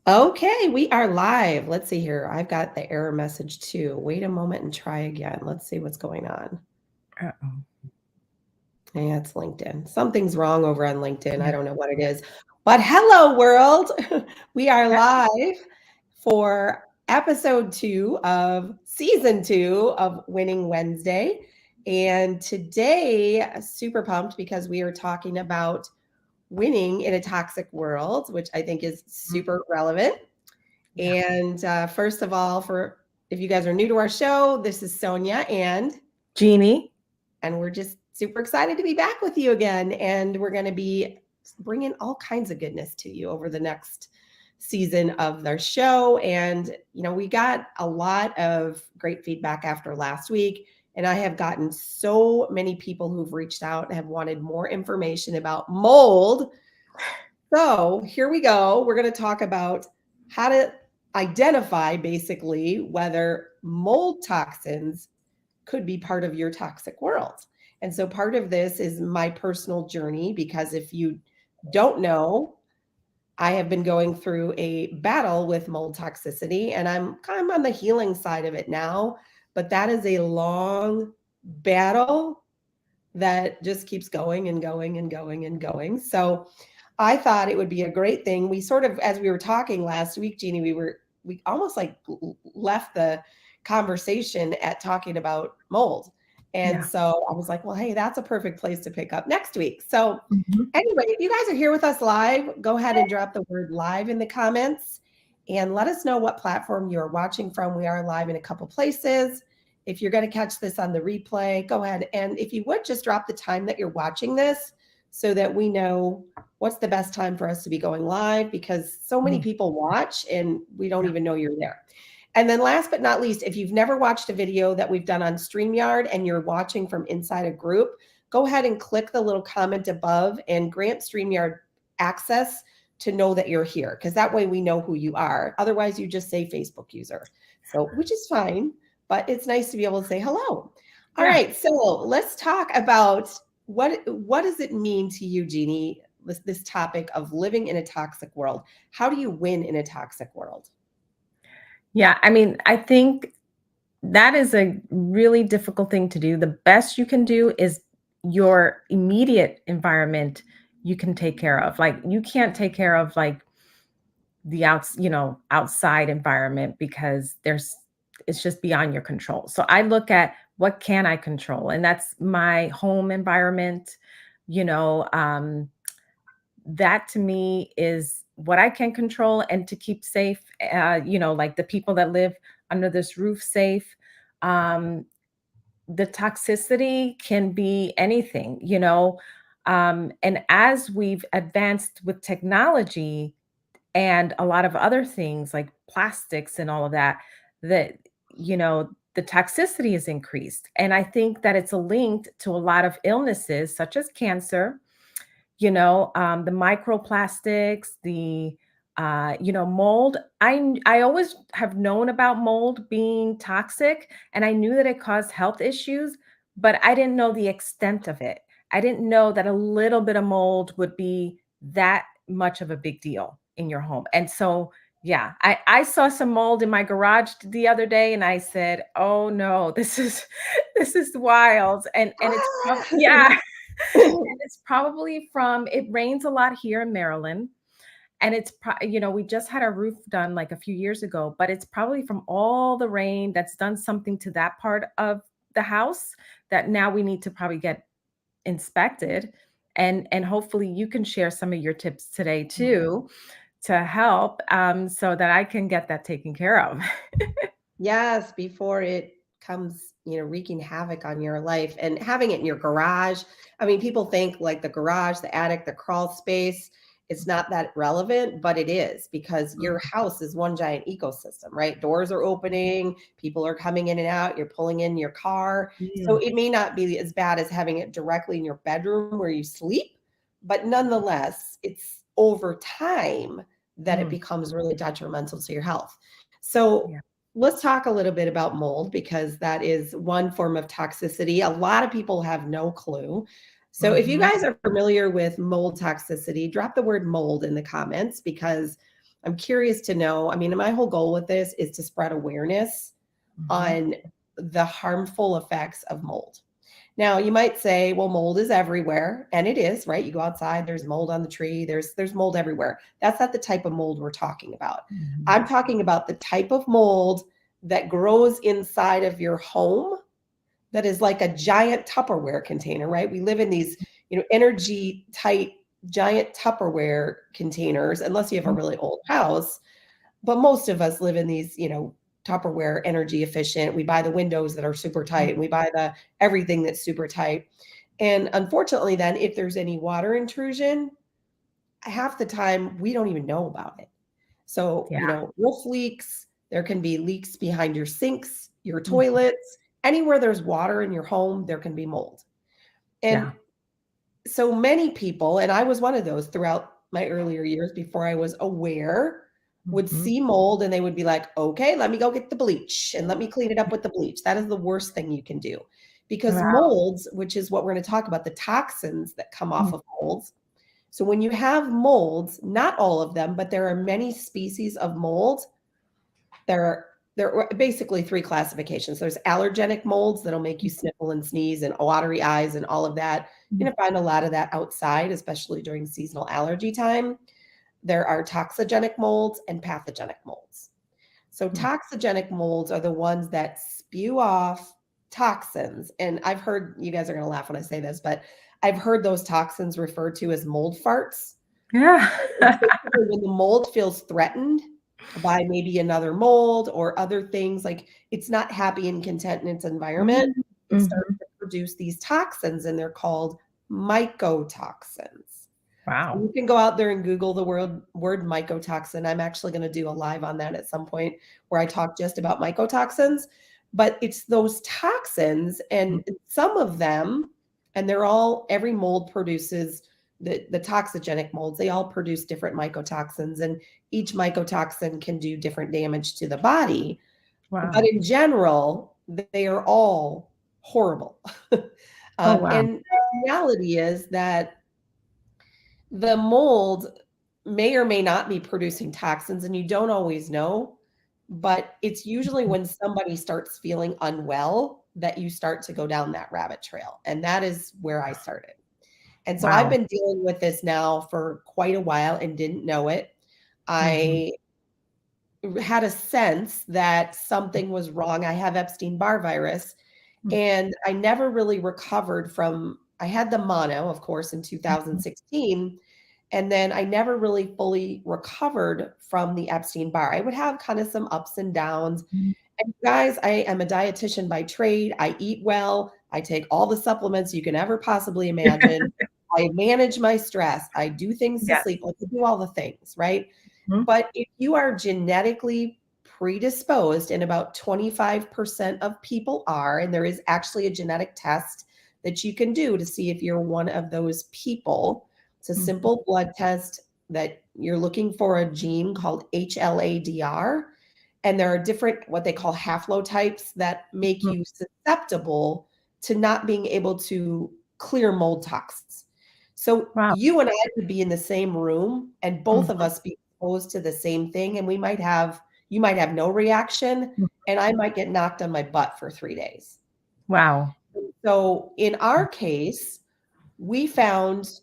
Okay, we are live. Let's see here. I've got the error message too. Wait a moment and try again. Let's see what's going on. Uh-oh. Yeah, it's LinkedIn. Something's wrong over on LinkedIn. I Yeah. don't know what it is. But hello, world. We are Yeah. live for episode 2 of season 2 of Winning Wednesday. And today, super pumped because we are talking about winning in a toxic world, which I think is Mhm. super relevant. Yeah. And first of all, for if you guys are new to our show, this is Sonia Jeannie. and we're just super excited to be back with you again. And we're going to be bringing all kinds of goodness to you over the next season of their show. And, we got a lot of great feedback after last week. And I have gotten so many people who've reached out and have wanted more information about mold. So here we go. We're going to talk about how to identify basically whether mold toxins could be part of your toxic world. And so part of this is my personal journey because if you don't know, I have been going through a battle with mold toxicity and I'm kind of on the healing side of it now, but that is a long battle that just keeps going and going and going and going. So I thought it would be a great thing. We sort of, as we were talking last week, Jeannie, we almost like left the conversation at talking about mold. And Yeah. so I was like, well, hey, that's a perfect place to pick up next week. So Mhm. anyway, if you guys are here with us live, go ahead and drop the word live in the comments and let us know what platform you're watching from. We are live in a couple places. If you're going to catch this on the replay, go ahead. And if you would just drop the time that you're watching this so that we know what's the best time for us to be going live because so many Mhm. people watch and we don't Yeah. even know you're there. And then last but not least, if you've never watched a video that we've done on StreamYard and you're watching from inside a group, go ahead and click the little comment above and grant StreamYard access to know that you're here because that way we know who you are. Otherwise, you just say Facebook user. So, which is fine, but it's nice to be able to say hello. All Yeah. right, so let's talk about what does it mean to you, Jeannie, this topic of living in a toxic world? How do you win in a toxic world? Yeah. I mean, I think that is a really difficult thing to do. The best you can do is your immediate environment you can take care of. Like you can't take care of like the outside environment because it's just beyond your control. So I look at what can I control, and that's my home environment. You know, that to me is what I can control and to keep safe, like the people that live under this roof safe. Um, the toxicity can be anything, and as we've advanced with technology and a lot of other things like plastics and all of that, that, the toxicity is increased. And I think that it's linked to a lot of illnesses such as cancer, the microplastics, the mold. I always have known about mold being toxic, and I knew that it caused health issues, but I didn't know the extent of it. I didn't know that a little bit of mold would be that much of a big deal in your home. And so, yeah, I saw some mold in my garage the other day, and I said, "Oh no, this is this is wild." And it's yeah, and it's probably from it rains a lot here in Maryland. And we just had our roof done like a few years ago, but it's probably from all the rain that's done something to that part of the house that now we need to probably get inspected. And hopefully you can share some of your tips today too to help, so that I can get that taken care of. Yes, before it comes, wreaking havoc on your life and having it in your garage. I mean, people think like the garage, the attic, the crawl space, it's not that relevant, but it is because your house is one giant ecosystem, right? Doors are opening, people are coming in and out, you're pulling in your car. So Mm, it may not be as bad as having it directly in your bedroom where you sleep, but nonetheless, it's over time that it mm, becomes really detrimental to your health. So yeah. let's talk a little bit about mold because that is one form of toxicity. A lot of people have no clue. So if you Mhm. guys are familiar with mold toxicity, drop the word mold in the comments because I'm curious to know. I mean, my whole goal with this is to spread awareness on the harmful effects of mold. Now, you might say, well, mold is everywhere, and it is, right? You go outside, there's mold on the tree, there's mold everywhere. That's not the type of mold we're talking about. I'm talking about the type of mold that grows inside of your home that is like a giant Tupperware container, right? We live in these, energy tight giant Tupperware containers, unless you have a really old house. But most of us live in these, Tupperware energy efficient. We buy the windows that are super tight, and we buy the everything that's super tight. And unfortunately, then if there's any water intrusion, half the time we don't even know about it. So, roof leaks, there can be leaks behind your sinks, your toilets, anywhere there's water in your home, there can be mold. And so many people, and I was one of those throughout my earlier years before I was aware, would see mold and they would be like, okay, let me go get the bleach and let me clean it up with the bleach. That is the worst thing you can do, because molds, which is what we're going to talk about, the toxins that come off of molds. So when you have molds, not all of them, but there are many species of mold. There are basically three classifications. There's allergenic molds that'll make you sniffle and sneeze and watery eyes and all of that. You're going to find a lot of that outside, especially during seasonal allergy time. There are toxigenic molds and pathogenic molds. So toxigenic molds are the ones that spew off toxins. And I've heard, you guys are going to laugh when I say this, but I've heard those toxins referred to as mold farts. Yeah. When the mold feels threatened by maybe another mold or other things, like it's not happy and content in its environment, it starts to produce these toxins, and they're called mycotoxins. Wow. So you can go out there and Google the word mycotoxin. I'm actually going to do a live on that at some point where I talk just about mycotoxins. But it's those toxins, and some of them, and every mold produces the toxigenic molds. They all produce different mycotoxins, and each mycotoxin can do different damage to the body. Wow. But in general, they are all horrible. And the reality is that the mold may or may not be producing toxins, and you don't always know, but it's usually when somebody starts feeling unwell that you start to go down that rabbit trail. And that is where I started. And so I've been dealing with this now for quite a while and didn't know it. I had a sense that something was wrong. I have Epstein-Barr virus, and I never really recovered from, I had the mono, of course, in 2016. And then I never really fully recovered from the Epstein-Barr. I would have kind of some ups and downs. And guys, I am a dietitian by trade. I eat well. I take all the supplements you can ever possibly imagine. I manage my stress. I do things to sleep. I do all the things, right? But if you are genetically predisposed, and about 25% of people are, and there is actually a genetic test that you can do to see if you're one of those people. It's a simple blood test that you're looking for a gene called HLA-DR. And there are different, what they call haplotypes that make you susceptible to not being able to clear mold toxins. So you and I could be in the same room and both of us be exposed to the same thing. And you might have no reaction, and I might get knocked on my butt for 3 days. Wow. So in our case, we found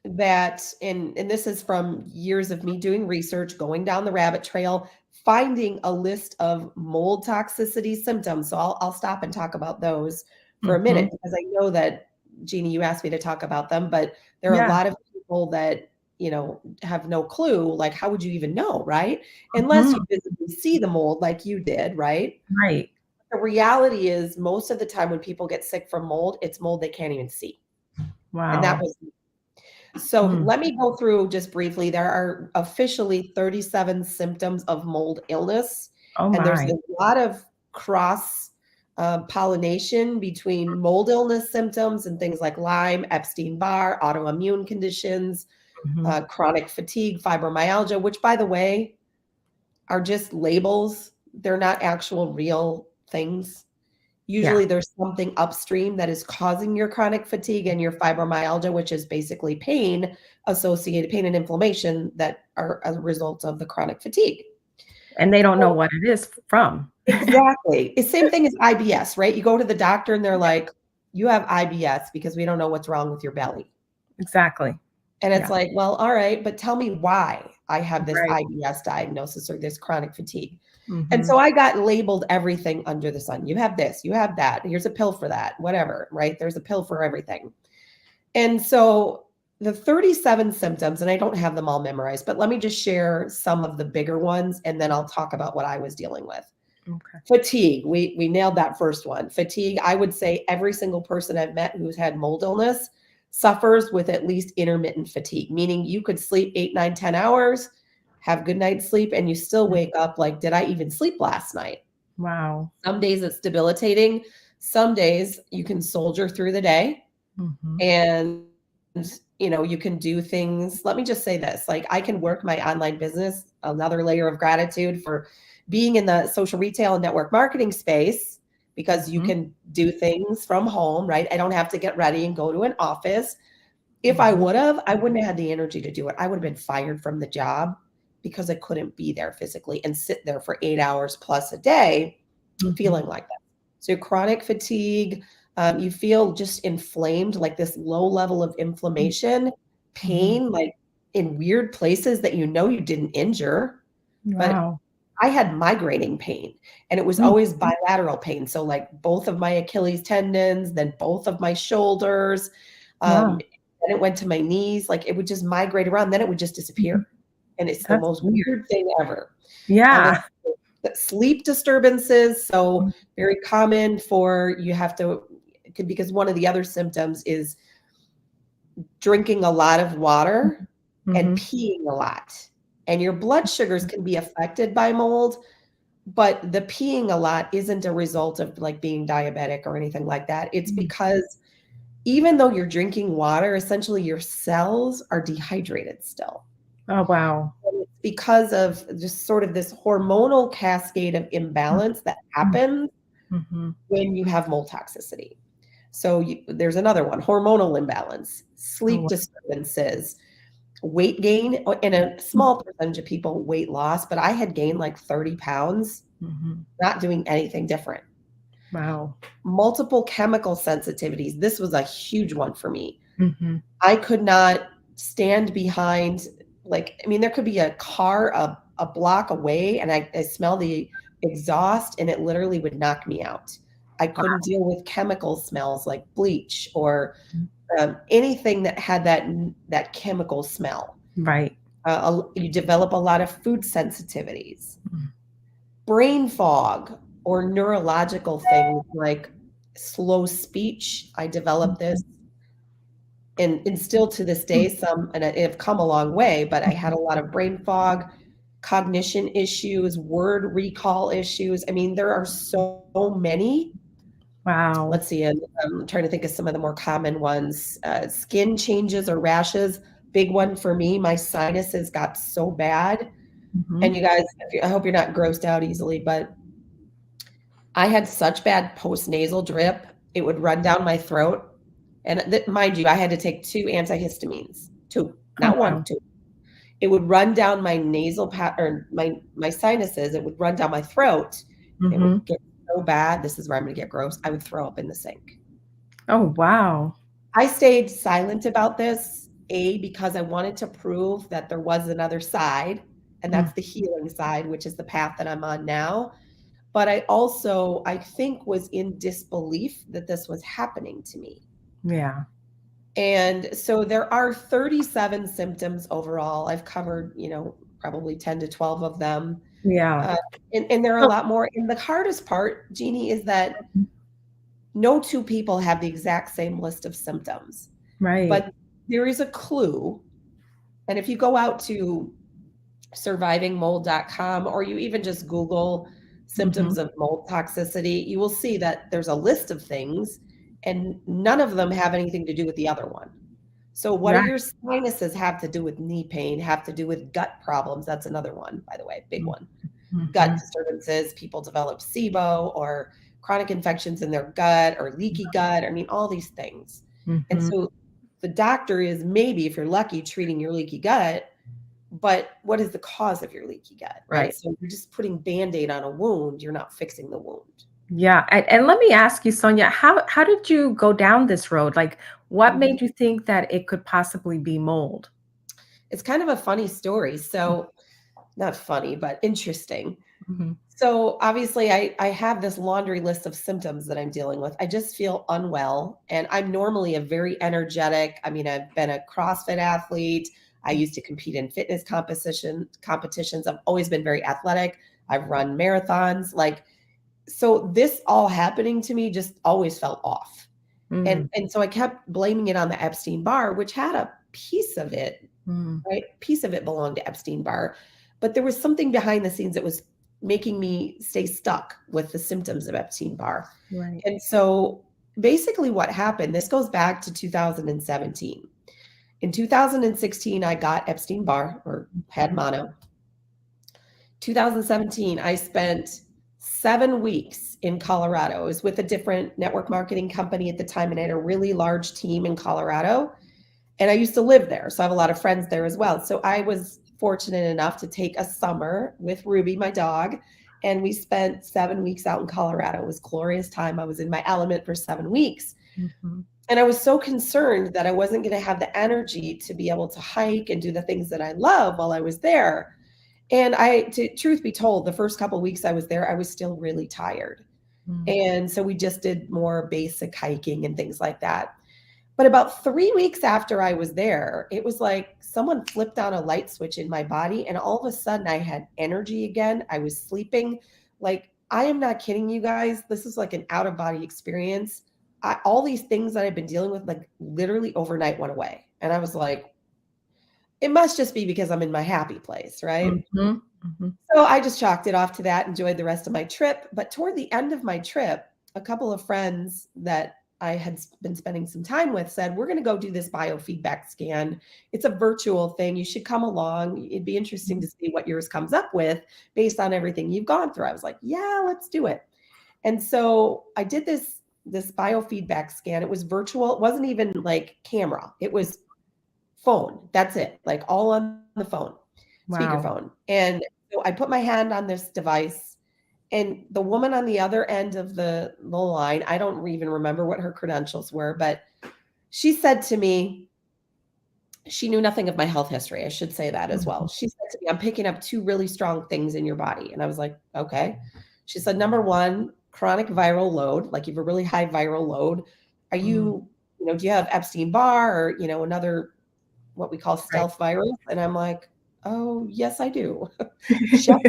that, and this is from years of me doing research, going down the rabbit trail, finding a list of mold toxicity symptoms. So I'll stop and talk about those for a minute, because I know that, Jeannie, you asked me to talk about them, but there are a lot of people that, have no clue. Like, how would you even know, right? Unless you visibly see the mold like you did, right? Right. The reality is, most of the time when people get sick from mold, it's mold they can't even see. Wow. And that was so let me go through just briefly. There are officially 37 symptoms of mold illness. And there's a lot of cross pollination between mold illness symptoms and things like Lyme, Epstein-Barr, autoimmune conditions, chronic fatigue, fibromyalgia, which, by the way, are just labels. They're not actual real things. Yeah. Usually there's something upstream that is causing your chronic fatigue and your fibromyalgia, which is basically pain associated pain and inflammation that are a result of the chronic fatigue. And they don't know So what it is from. exactly. It's same thing as IBS, right? You go to the doctor and they're like, "You have IBS because we don't know what's wrong with your belly." Exactly. And it's Yeah. like, "Well, all right, but tell me why I have this Right. IBS diagnosis or this chronic fatigue." And Mhm. so I got labeled everything under the sun. You have this, you have that, here's a pill for that, whatever, right? There's a pill for everything. And so the 37 symptoms, and I don't have them all memorized, but let me just share some of the bigger ones and then I'll talk about what I was dealing with. Okay. Fatigue, we nailed that first one. Fatigue, I would say every single person I've met who's had mold illness suffers with at least intermittent fatigue, meaning you could sleep 8, 9, 10 hours, have good night's sleep, and you still Mm. wake up like, did I even sleep last night? Wow. Some days it's debilitating. Some days you can soldier through the day Mhm. and you can do things. Let me just say this, like I can work my online business, another layer of gratitude for being in the social retail and network marketing space because you Mhm. can do things from home, right? I don't have to get ready and go to an office. If I Mhm. would have, I wouldn't have had the energy to do it. I would have been fired from the job because I couldn't be there physically and sit there for 8 hours plus a day Mhm. feeling like that. So chronic fatigue, you feel just inflamed, like this low level of inflammation, Mhm. pain, like in weird places that you know you didn't injure. But Wow. I had migrating pain and it was Mm. always bilateral pain. So like both of my Achilles tendons, then both of my shoulders. Wow. Then it went to my knees. Like it would just migrate around, then it would just disappear. Mhm. And it's the That's most weird. weird thing ever. Yeah. The sleep disturbances, so Mm. very common for you have to because one of the other symptoms is drinking a lot of water and Mhm. peeing a lot. And your blood sugars can be affected by mold, but the peeing a lot isn't a result of like being diabetic or anything like that. It's Mhm. because even though you're drinking water, essentially your cells are dehydrated still. Oh, wow. And it's because of just sort of this hormonal cascade of imbalance that Mhm. happens Mhm. when you have mold toxicity. So there's another one, hormonal imbalance, Oh, sleep wow. disturbances, weight gain, and a small percentage of people weight loss, but I had gained like 30 pounds, Mhm. not doing anything different. Wow. Multiple chemical sensitivities. This was a huge one for me. Mhm. I could not stand behind, like, I mean, there could be a car a block away and I smell the exhaust and it literally would knock me out. I couldn't Wow. deal with chemical smells like bleach or anything that had that chemical smell. Right. You develop a lot of food sensitivities, Mm. brain fog, or neurological things like slow speech. I developed this Mhm. and still to this day some and I've come a long way, but I had Mhm. a lot of brain fog, cognition issues, word recall issues. I mean, there are so many. Wow. Let's see, and I'm trying to think of some of the more common ones. Skin changes or rashes, big one for me. My sinuses got so bad. And Mhm. you guys, I hope you're not grossed out easily, but I had such bad post-nasal drip, it would run down my throat. And mind you, I had to take 2 antihistamines, 2, Oh, not 1, wow. 2. It would run down my nasal or my sinuses, it would run down my throat, and it would Mhm. get so bad, this is where I'm gonna get gross, I would throw up in the sink. Oh, wow. I stayed silent about this, A, because I wanted to prove that there was another side, and Mm. that's the healing side, which is the path that I'm on now. But I also, I think, was in disbelief that this was happening to me. Yeah. And so there are 37 symptoms overall. I've covered, probably 10 to 12 of them. Yeah. Uh, and there are a So lot more. And the hardest part, Jeannie, is that no two people have the exact same list of symptoms, right. but there is a clue. And if you go out to survivingmold.com or you even just Google Mhm. symptoms of mold toxicity, you will see that there's a list of things and none of them have anything to do with the other one. So what do Right. your sinuses have to do with knee pain, have to do with gut problems? That's another one, by the way, big Mm. one. Gut Mhm. disturbances, people develop SIBO or chronic infections in their gut or leaky gut. I mean, all these things. And Mhm. so the doctor is maybe, if you're lucky, treating your leaky gut, but what is the cause of your leaky gut, right? Right. So you're just putting Band-Aid on a wound, you're not fixing the wound. Yeah, and let me ask you, Sonia, how did you go down this road? Like, what Mhm. made you think that it could possibly be mold? It's kind of a funny story. So, not funny, but interesting. Mhm. So obviously I have this laundry list of symptoms that I'm dealing with. I just feel unwell and I'm normally a very energetic. I mean, I've been a CrossFit athlete. I used to compete in fitness competitions. I've always been very athletic. I've run marathons. Like, so this all happening to me just always felt off. Mm, And so I kept blaming it on the Epstein-Barr, which had a piece of it, mm, right? Piece of it belonged to Epstein-Barr, but there was something behind the scenes that was making me stay stuck with the symptoms of Epstein-Barr. right. And so basically what happened, this goes back to 2017. In 2016, I got Epstein-Barr or had mono. 2017, I spent 7 weeks in Colorado. I was with a different network marketing company at the time, and I had a really large team in Colorado. And I used to live there, so I have a lot of friends there as well. So I was fortunate enough to take a summer with Ruby, my dog, and we spent 7 weeks out in Colorado. It was a glorious time. I was in my element for 7 weeks. Mhm. And I was so concerned that I wasn't going to have the energy to be able to hike and do the things that I love while I was there. And truth be told, the first couple of weeks I was there, I was still really tired. Mm, And so we just did more basic hiking and things like that. But about 3 weeks after I was there, it was like someone flipped on a light switch in my body, and all of a sudden I had energy again. I was sleeping. Like, I am not kidding you guys. This is like an out of body experience. All these things that I've been dealing with, like literally overnight, went away. And I was like, it must just be because I'm in my happy place, right? mhm, mhm. So I just chalked it off to that, enjoyed the rest of my trip. But toward the end of my trip, a couple of friends that I had been spending some time with said, we're going to go do this biofeedback scan. It's a virtual thing. You should come along. It'd be interesting to see what yours comes up with based on everything you've gone through. I was like, yeah, let's do it. And so I did this biofeedback scan. It was virtual. It wasn't even like camera. It was phone. That's it. Like all on the phone, Wow. speakerphone. And so I put my hand on this device, and the woman on the other end of the line, I don't even remember what her credentials were, but she said to me, she knew nothing of my health history. I should say that as well. Mhm. She said to me, I'm picking up two really strong things in your body. And I was like, okay. She said, number one, chronic viral load, like you have a really high viral load. Are Mm, do you have Epstein-Barr or, another what we call right. stealth virus? And I'm like, oh, yes, I do. Check.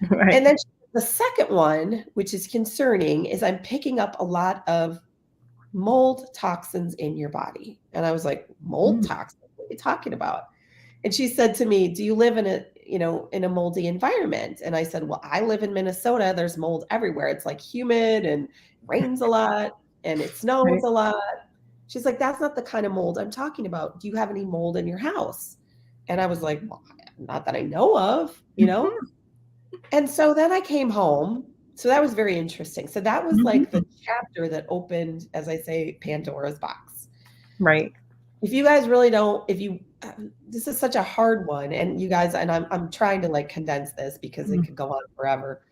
And Right. then the second one, which is concerning, is I'm picking up a lot of mold toxins in your body. And I was like, mold Mm, toxins? What are you talking about? And she said to me, do you live in a moldy environment? And I said, well, I live in Minnesota. There's mold everywhere. It's like humid and rains a lot and it snows right. a lot. She's like, that's not the kind of mold I'm talking about. Do you have any mold in your house? And I was like, well, not that I know of. Mhm, And so then I came home. So that was very interesting. So that was like the mhm. chapter that opened, as I say, Pandora's box. Right. If you guys really don't, if you, this is such a hard one, and you guys, and I'm trying to like condense this because it Mm, could go on forever.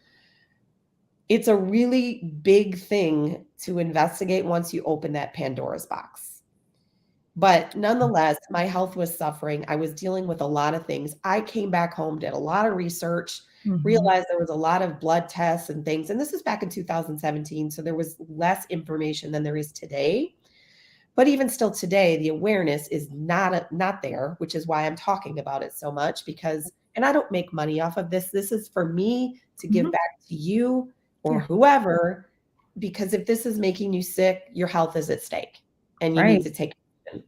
It's a really big thing to investigate once you open that Pandora's box. But nonetheless, my health was suffering. I was dealing with a lot of things. I came back home, did a lot of research, mhm, realized there was a lot of blood tests and things. And this is back in 2017. So there was less information than there is today. But even still today, the awareness is not there, which is why I'm talking about it so much because, and I don't make money off of this. This is for me to give mhm. back to you or Yeah. whoever, because if this is making you sick, your health is at stake and you need Right. to take action.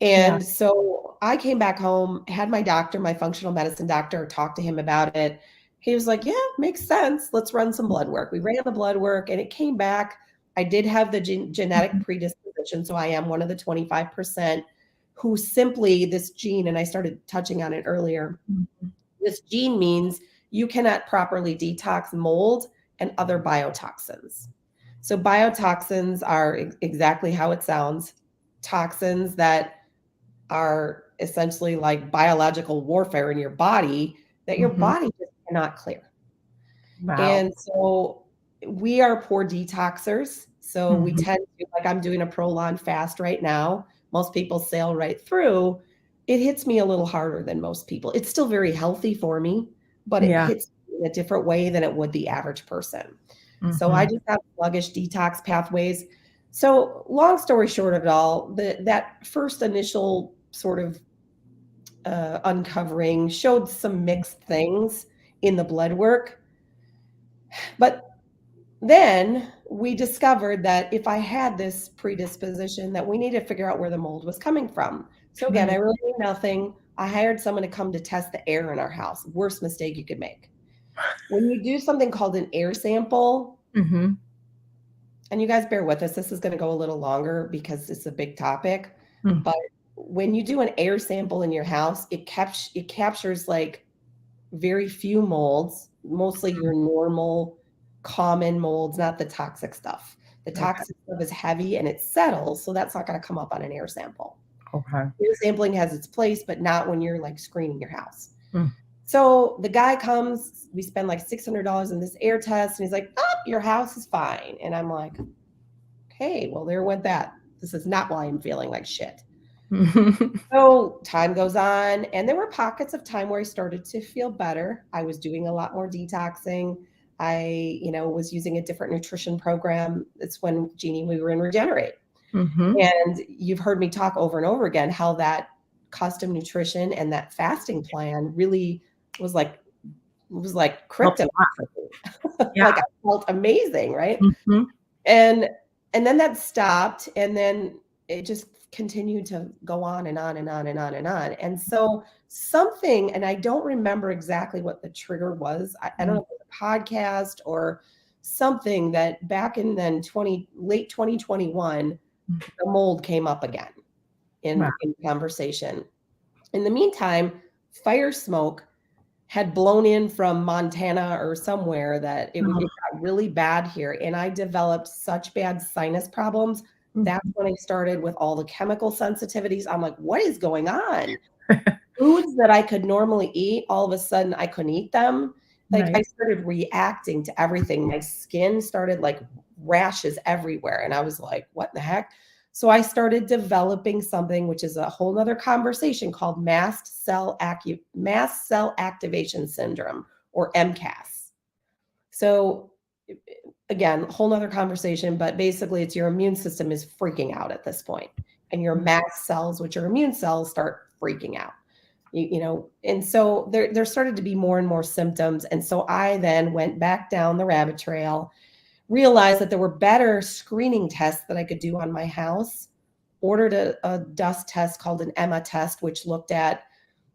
Yeah. And so I came back home, had my doctor, my functional medicine doctor, talk to him about it. He was like, yeah, makes sense. Let's run some blood work. We ran the blood work and it came back. I did have the genetic Mhm, predisposition. So I am one of the 25% who simply this gene, and I started touching on it earlier. mhm. This gene means you cannot properly detox mold and other biotoxins. So biotoxins are exactly how it sounds, toxins that are essentially like biological warfare in your body that your Mhm. body just cannot clear. Wow. And so we are poor detoxers. So we Mhm. tend to, like I'm doing a prolonged fast right now. Most people sail right through. It hits me a little harder than most people. It's still very healthy for me, but it Yeah. hits me in a different way than it would the average person. So I Mhm. just have sluggish detox pathways. So long story short of it all, that first initial sort of uncovering showed some mixed things in the blood work. But then we discovered that if I had this predisposition, that we needed to figure out where the mold was coming from. So again, I Right. really knew nothing. I hired someone to come to test the air in our house. Worst mistake you could make. When you do something called an air sample, Mhm. and you guys bear with us, this is going to go a little longer because it's a big topic. Mm. But when you do an air sample in your house, it captures like very few molds, mostly your normal common molds, not the toxic stuff. The Okay. toxic stuff is heavy and it settles, so that's not going to come up on an air sample. Okay. Air sampling has its place, but not when you're like screening your house. Mm. So the guy comes, we spend like $600 in this air test, and he's like, "Oh, your house is fine." And I'm like, "Okay, well, there went that. This is not why I'm feeling like shit." So time goes on, and there were pockets of time where I started to feel better. I was doing a lot more detoxing. I was using a different nutrition program. It's when Jeannie, we were in Regenerate. Mhm. And you've heard me talk over and over again how that custom nutrition and that fasting plan really was like was like Helped kryptonite a lot. for me. Yeah. Like I felt amazing, right? Mhm. And and then that stopped, and then it just continued to go on and on and on and on and on. And so something, and I don't remember exactly what the trigger was. I don't Mm. know if it was a podcast or something that back in then late 2021, Mm. the mold came up again Wow. in conversation. In the meantime, fire smoke had blown in from Montana or somewhere that it Oh. got really bad here, and I developed such bad sinus problems. That's Mhm. when I started with all the chemical sensitivities. I'm like, "What is going on?" Foods that I could normally eat, all of a sudden I couldn't eat them. Like, I Right. started reacting to everything. My skin started, like, rashes everywhere, and I was like, "What the heck?" So I started developing something, which is a whole 'nother conversation, called mast cell activation syndrome, or MCAS. So, again, whole 'nother conversation, but basically it's your immune system is freaking out at this point, and your Mm. mast cells, which are immune cells, start freaking out. And so there started to be more and more symptoms. And so I then went back down the rabbit trail, realized that there were better screening tests that I could do on my house, ordered a dust test called an EMA test, which looked at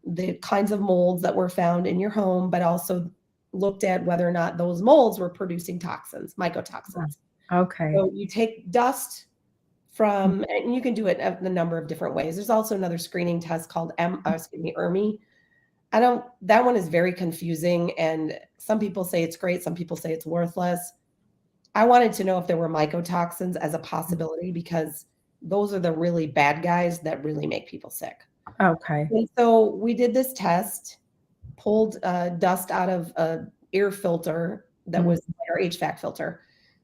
the kinds of molds that were found in your home, but also looked at whether or not those molds were producing toxins, Wow. mycotoxins. Okay. So you take dust from, and you can do it a number of different ways. There's also another screening test called ERMI. That one is very confusing, and some people say it's great, some people say it's worthless. I wanted to know if there were mycotoxins as a possibility, because those are the really bad guys that really make people sick. Okay. And so we did this test, pulled dust out of a air filter that Mm. was like our HVAC filter,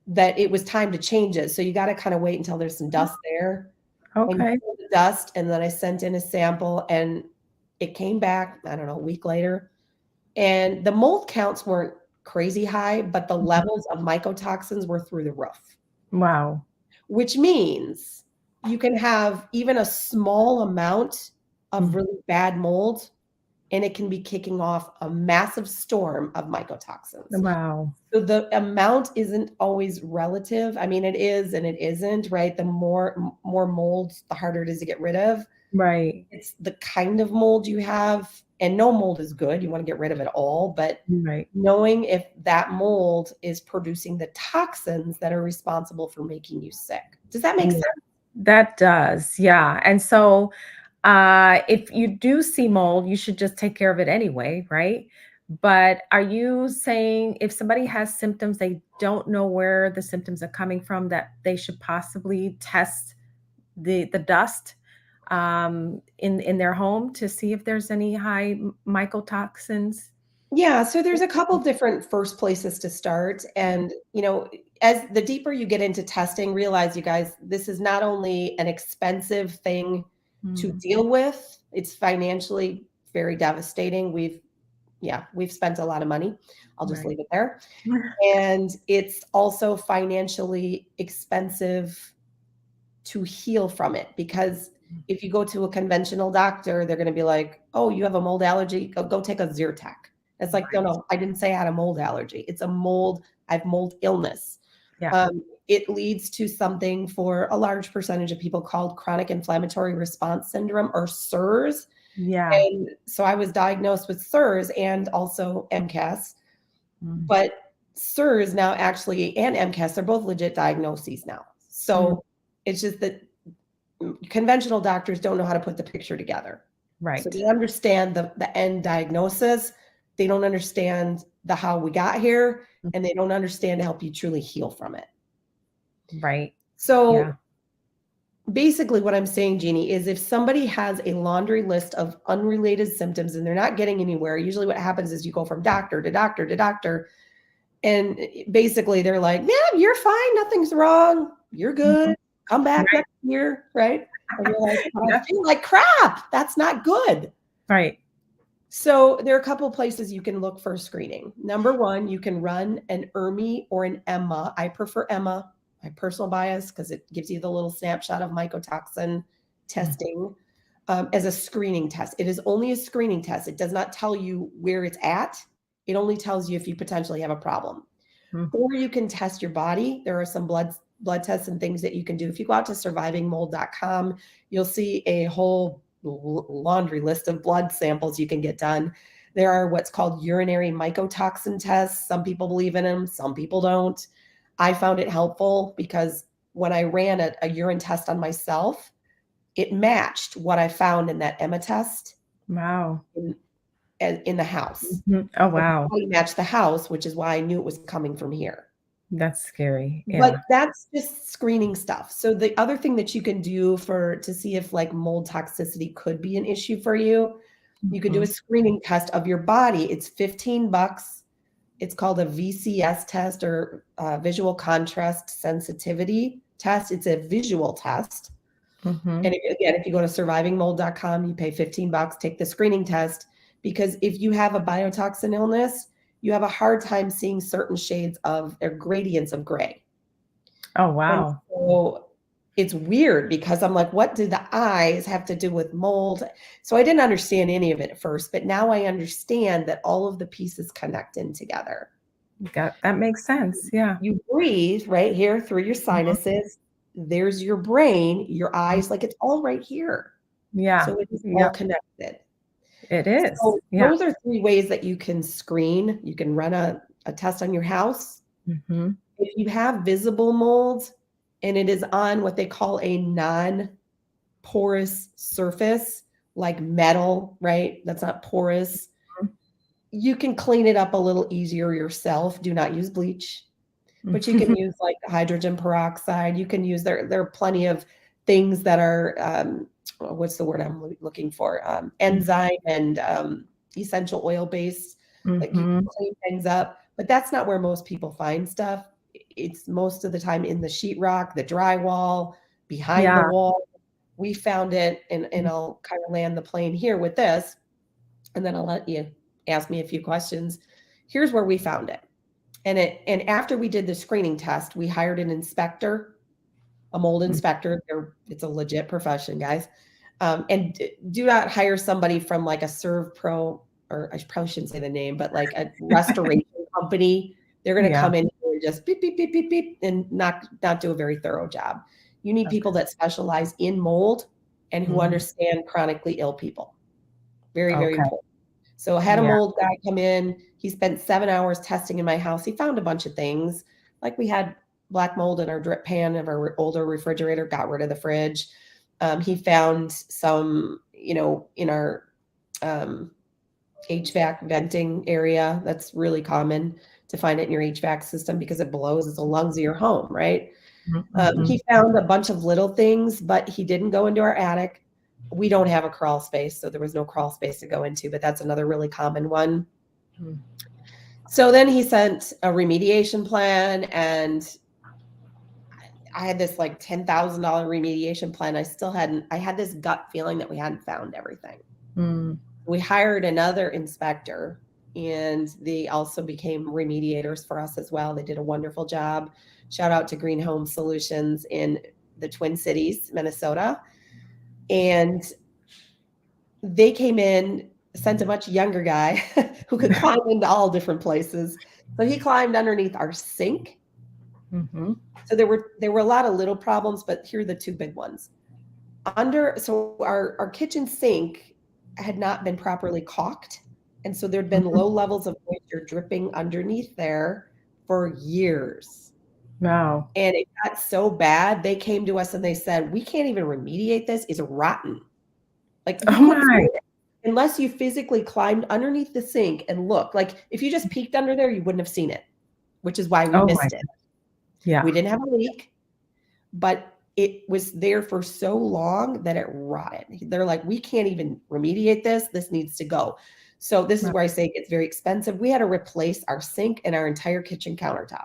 that it was time to change it. So you got to kind of wait until there's some dust there, and you Okay. pull the dust. And then I sent in a sample, and it came back, I don't know, a week later. And the mold counts weren't crazy high, but the Mhm. levels of mycotoxins were through the roof, Wow. which means you can have even a small amount of Mm. really bad mold, and it can be kicking off a massive storm of mycotoxins. Wow. So the amount isn't always relative. I mean, it is and it isn't, right? The more molds, the harder it is to get rid of. Right. It's the kind of mold you have, and no mold is good. You want to get rid of it all, but Right. knowing if that mold is producing the toxins that are responsible for making you sick. Does that make Yeah. sense? That does. Yeah. And so if you do see mold, you should just take care of it anyway, right? But are you saying if somebody has symptoms, they don't know where the symptoms are coming from, that they should possibly test the dust in their home to see if there's any high mycotoxins? Yeah, so there's a couple different first places to start. And, as the deeper you get into testing, realize you guys, this is not only an expensive thing to Mm, deal with, it's financially very devastating. We've spent a lot of money. I'll just right. leave it there. And it's also financially expensive to heal from it, because if you go to a conventional doctor, they're going to be like, "Oh, you have a mold allergy? Go take a Zyrtec." It's like, no, Right. no, I didn't say I had a mold allergy. It's a mold. I have mold illness. Yeah. It leads to something for a large percentage of people called chronic inflammatory response syndrome, or CIRS. Yeah. And so I was diagnosed with CIRS and also MCAS, Mm, but CIRS now actually and MCAS, they're both legit diagnoses now. mm, So it's just that conventional doctors don't know how to put the picture together. So right. they understand the end diagnosis. They don't understand the how we got here, Mm, and they don't understand to help you truly heal from it. right. Yeah. So basically, what I'm saying, Jeannie, is if somebody has a laundry list of unrelated symptoms and they're not getting anywhere, usually what happens is you go from doctor to doctor to doctor, and basically they're like, "Yeah, you're fine. Nothing's wrong. You're Mhm. good. Come back Right. next year," right? And you're like, "But I Yeah. feel like crap. That's not good." Right. So there are a couple places you can look for screening. Number one, you can run an ERMI or an EMMA. I prefer EMMA, my personal bias, because it gives you the little snapshot of mycotoxin Mm, testing as a screening test. It is only a screening test. It does not tell you where it's at. It only tells you if you potentially have a problem. mm. Or you can test your body. There are some blood tests and things that you can do. If you go out to survivingmold.com, you'll see a whole laundry list of blood samples you can get done. There are what's called urinary mycotoxin tests. Some people believe in them, some people don't. I found it helpful because when I ran a urine test on myself, it matched what I found in that EMA test Wow. in, in the house. Mhm. Oh, So wow. the body matched the house, which is why I knew it was coming from here. That's scary. But Yeah. that's just screening stuff. So the other thing that you can do to see if like mold toxicity could be an issue for you, you could do a Mhm. screening test of your body. It's $15. It's called a VCS test, or visual contrast sensitivity test. It's a visual test. And Mhm. again, if you go to survivingmold.com, you pay $15, take the screening test, because if you have a biotoxin illness, you have a hard time seeing certain shades of or gradients of gray. Oh, And wow. so it's weird because I'm like, what do the eyes have to do with mold? So I didn't understand any of it at first, but now I understand that all of the pieces connect in together. That makes sense. Yeah. You breathe right here through your Mhm. sinuses. There's your brain, your eyes, like it's all right here. Yeah. So it is all Yep. connected. It is. So Yeah. those are three ways that you can screen. You can run a test on your house. Mhm. If you have visible mold and it is on what they call a non-porous surface, like metal, right? That's not porous. You can clean it up a little easier yourself. Do not use bleach, but you can Mhm. use like hydrogen peroxide. You can use there are plenty of things that are what's the word I'm looking for? Enzyme and essential oil based. Like you can Mhm. clean things up, but that's not where most people find stuff. It's most of the time in the sheetrock, the drywall, behind the Yeah. wall. We found it, and I'll kind of land the plane here with this, and then I'll let you ask me a few questions. Here's where we found it. And after we did the screening test, we hired an inspector, a mold Mm. inspector. It's a legit profession, guys. And do not hire somebody from like a Serve Pro, or I probably shouldn't say the name, but like a restoration company. They're going to Yeah. come in here and just beep, beep, beep, beep, beep, and not do a very thorough job. You need people Okay. that specialize in mold and who Mhm. understand chronically ill people. Very, very Okay. important. So I had a Yeah. mold guy come in. He spent 7 hours testing in my house. He found a bunch of things. Like we had black mold in our drip pan of our older refrigerator, got rid of the fridge. He found some, in our um, HVAC venting area. That's really common to find it in your HVAC system because it blows. It's the lungs of your home, right? Mhm. He found a bunch of little things, but he didn't go into our attic. We don't have a crawl space, so there was no crawl space to go into, but that's another really common one. Mhm. So then he sent a remediation plan, and I had this like $10,000 remediation plan. I had this gut feeling that we hadn't found everything. Mm. We hired another inspector, and they also became remediators for us as well. They did a wonderful job. Shout out to Green Home Solutions in the Twin Cities, Minnesota. And they came in, sent a much younger guy who could climb into all different places. So he climbed underneath our sink. Mhm. So there were a lot of little problems, but here are the two big ones. So our kitchen sink had not been properly caulked, and so there'd been Mhm. low levels of moisture dripping underneath there for years. Wow. And it got so bad, they came to us and they said, "We can't even remediate this. It's rotten." Like, you Oh couldn't my. find it unless you physically climbed underneath the sink and looked. Like, if you just peeked under there, you wouldn't have seen it, which is why we Oh my. missed it. Yeah. We didn't have a leak, but it was there for so long that it rotted. They're like, "We can't even remediate this. This needs to go." So this is where I say it gets very expensive. We had to replace our sink and our entire kitchen countertop.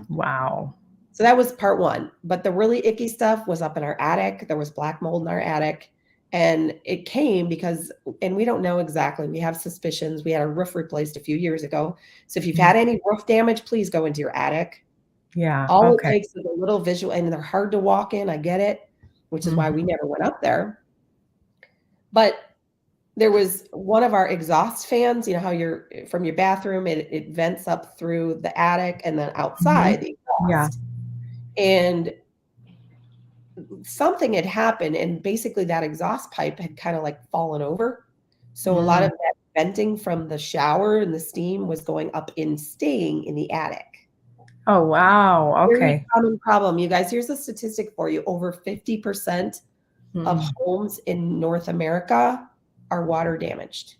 Wow. So that was part one. But the really icky stuff was up in our attic. There was black mold in our attic. And it came because, and we don't know exactly, we have suspicions. We had our roof replaced a few years ago. So if you've Mhm. had any roof damage, please go into your attic. Yeah. All it Okay. takes is a little visual, and they're hard to walk in. I get it, which is why Mhm. we never went up there. But there was one of our exhaust fans, you know how you're from your bathroom, it vents up through the attic and then Mhm. outside the Yeah. exhaust. And something had happened, and basically that exhaust pipe had kind of like fallen over. So a lot Mm. of that venting from the shower and the steam was going up in, staying in the attic. Oh, wow. Very Okay. common problem. You guys, here's a statistic for you. Over 50% of Mm. homes in North America are water damaged.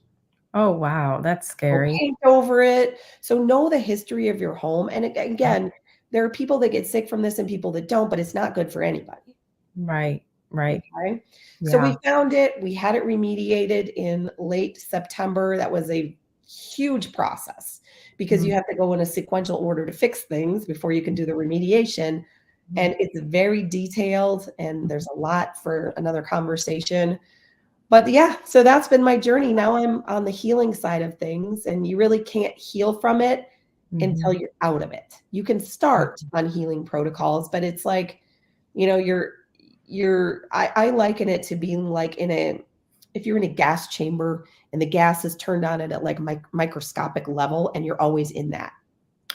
Oh, wow. That's Don't scary. paint over it. So know the history of your home. And Right. again, there are people that get sick from this and people that don't, but it's not good for anybody. Right. Right. Okay. So we Yeah. found it. We had it remediated in late September. That was a huge process because you Mhm. have to go in a sequential order to fix things before you can do the remediation. Mhm. And it's very detailed, and there's a lot for another conversation. But yeah, so that's been my journey. Now I'm on the healing side of things, and you really can't heal from it until Mhm. you're out of it. You can start on healing protocols, but it's like, I liken it to being like if you're in a gas chamber and the gas is turned on at a like microscopic level and you're always in that.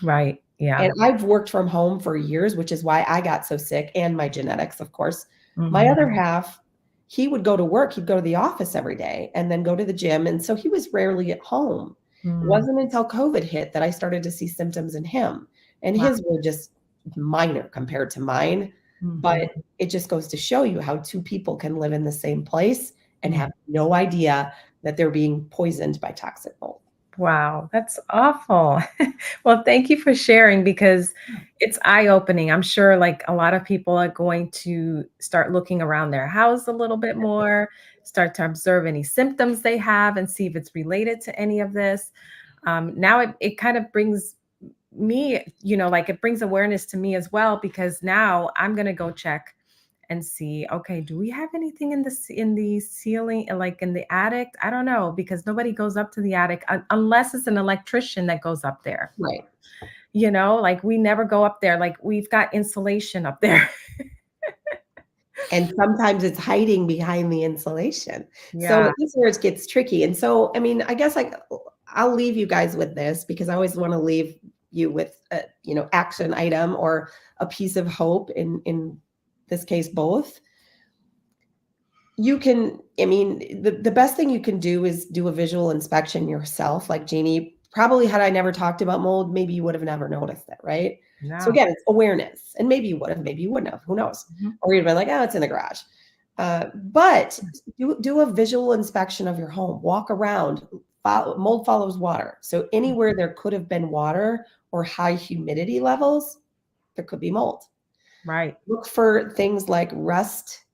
Right. Yeah. And I've worked from home for years, which is why I got so sick, and my genetics, of course. My Mhm. other half, he would go to work, he'd go to the office every day and then go to the gym. And so he was rarely at home. It Mm. wasn't until COVID hit that I started to see symptoms in him. And Wow. his were just minor compared to mine. But Mhm. it just goes to show you how two people can live in the same place and Mm. have no idea that they're being poisoned by toxic mold. Wow, that's awful. Well, thank you for sharing because it's eye-opening. I'm sure like a lot of people are going to start looking around their house a little bit more, start to observe any symptoms they have and see if it's related to any of this. Now it kind of brings me, like it brings awareness to me as well because now I'm going to go check and see, okay, do we have anything in the ceiling, like in the attic? I don't know because nobody goes up to the attic unless it's an electrician that goes up there. Right. Like we never go up there. Like we've got insulation up there. And sometimes it's hiding behind the insulation. So Yeah. this is where it gets tricky. And so, I mean, I guess like I'll leave you guys with this because I always want to leave you with a, action item or a piece of hope in this case, both. You can, I mean, the best thing you can do is do a visual inspection yourself. Like Jeannie, probably had I never talked about mold, maybe you would have never noticed it, right? So No. again, it's awareness. And maybe you would have, maybe you wouldn't have, who knows? Mhm. Or you'd been like, oh, it's in the garage. But do a visual inspection of your home. Walk around, mold follows water. So anywhere there could have been water or high humidity levels, there could be mold. Right. Look for things like rust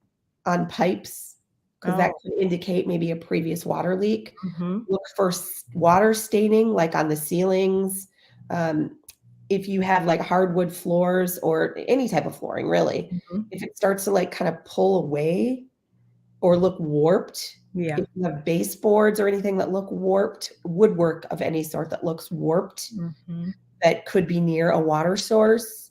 on pipes, because that Oh. could indicate maybe a previous water leak. Mhm. Look for water staining, like on the ceilings. If you have like hardwood floors or any type of flooring, really, Mhm. if it starts to like kind of pull away or look warped, Yeah. if you have baseboards or anything that look warped, woodwork of any sort that looks warped, Mhm. that could be near a water source,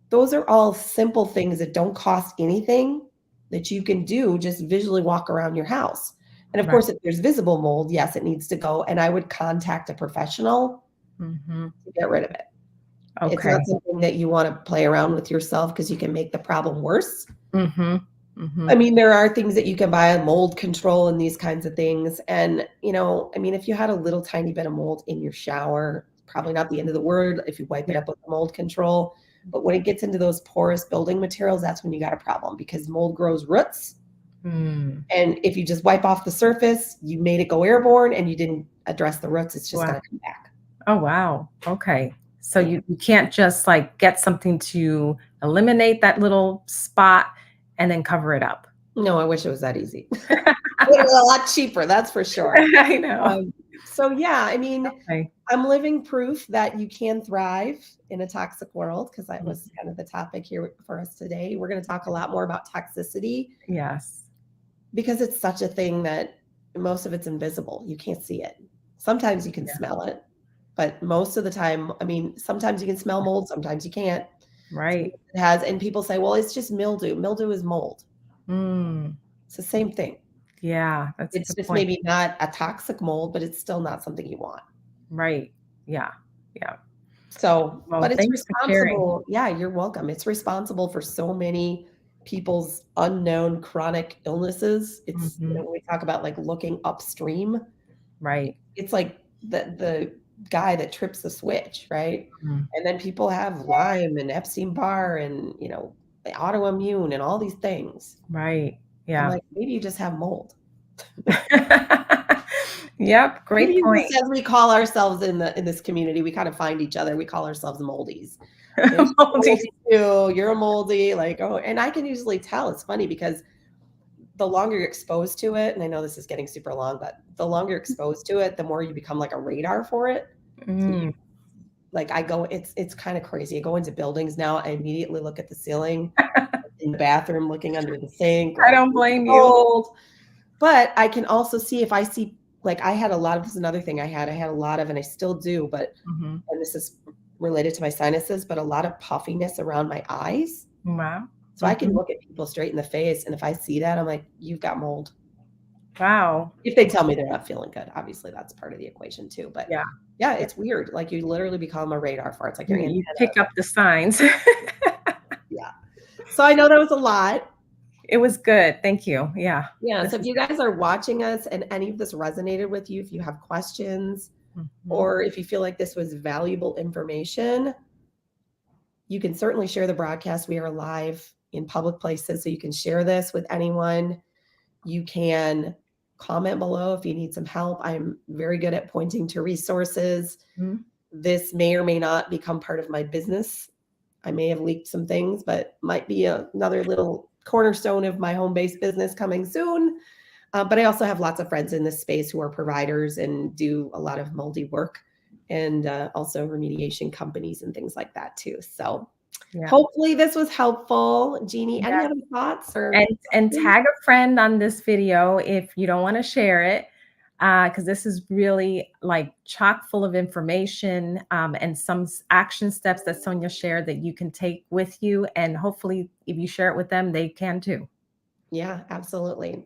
those are all simple things that don't cost anything that you can do, just visually walk around your house. And of Right. course, if there's visible mold, yes, it needs to go. And I would contact a professional Mhm. to get rid of it. It's Okay. not something that you want to play around with yourself because you can make the problem worse. Mhm. I Mhm. mean, there are things that you can buy, mold control and these kinds of things. And, I mean, if you had a little tiny bit of mold in your shower, probably not the end of the world if you wipe it Yeah. up with mold control. But when it gets into those porous building materials, that's when you got a problem because mold grows roots. Mm. And if you just wipe off the surface, you made it go airborne and you didn't address the roots, it's just Wow. going to come back. Oh, wow. Okay. So Yeah. you can't just like get something to eliminate that little spot and then cover it up. No, I wish it was that easy. It's a lot cheaper, that's for sure. I know. So yeah, I mean, Okay. I'm living proof that you can thrive in a toxic world because that was Mhm. kind of the topic here for us today. We're going to talk a lot more about toxicity Yes. because it's such a thing that most of it's invisible. You can't see it. Sometimes you can Yeah. smell it, but most of the time, I mean, sometimes you can smell mold, sometimes you can't. Right. It has, and people say, well, it's just mildew. Mildew is mold. Mm. It's the same thing. Yeah, that's a It's good just point. maybe not a toxic mold, but it's still not something you want. Right. Yeah. Yeah. So, Well, but it's thanks for sharing. responsible. Yeah, you're welcome. It's responsible for so many people's unknown chronic illnesses. It's, Mhm. when we talk about like looking upstream, Right. it's like the guy that trips the switch, right? Mm. And then people have Lyme and Epstein-Barr and, autoimmune and all these things. Right. I'm Yeah. like, maybe you just have mold. Yep, great Maybe point. just as we call ourselves in this community, we kind of find each other. We call ourselves moldies. She's Moldy. moldy too. You're a moldy, like, oh, and I can usually tell. It's funny because the longer you're exposed to it, and I know this is getting super long, but the longer you're exposed to it, the more you become like a radar for it. So you Mm. like it's kind of crazy. I go into buildings now, I immediately look at the ceiling in the bathroom, looking under the sink, I like don't blame you. mold. But I can also see if I see like I had a lot of this is another thing I had. I had a lot of, and I still do, but Mhm. and this is related to my sinuses, but a lot of puffiness around my eyes. Wow. So I can Mhm. look at people straight in the face, and if I see that, I'm like, "You've got mold." Wow. If they tell me they're not feeling good, obviously that's part of the equation too. But Yeah. yeah, Yeah. it's weird. Like you literally become a radar for it. It's like your You antenna. pick up the signs. Yeah. So I know that was a lot. It was good. Thank you. Yeah. Yeah. This So if is you guys are watching us and any of this resonated with you, if you have questions, Mhm. or if you feel like this was valuable information, you can certainly share the broadcast. We are live in public places, so you can share this with anyone. You can comment below if you need some help. I'm very good at pointing to resources. Mhm. This may or may not become part of my business. I may have leaked some things, but might be another little cornerstone of my home-based business coming soon. But I also have lots of friends in this space who are providers and do a lot of moldy work and also remediation companies and things like that too. So Yeah. hopefully this was helpful. Jeannie, any Yeah. other thoughts or And questions? tag a friend on this video if you don't want to share it, because this is really like chock full of information, and some action steps that Sonia shared that you can take with you. And hopefully, if you share it with them, they can too. Yeah, absolutely.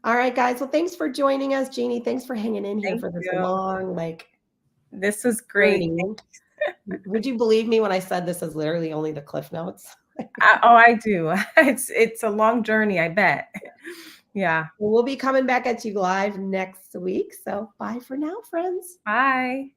All right, guys. Well, thanks for joining us, Jeannie. Thanks for hanging in here Thank for this you. long, like, This was great. journey. Would you believe me when I said this is literally only the cliff notes? Oh, I do. It's a long journey, I bet. Yeah. We'll be coming back at you live next week. So bye for now, friends. Bye.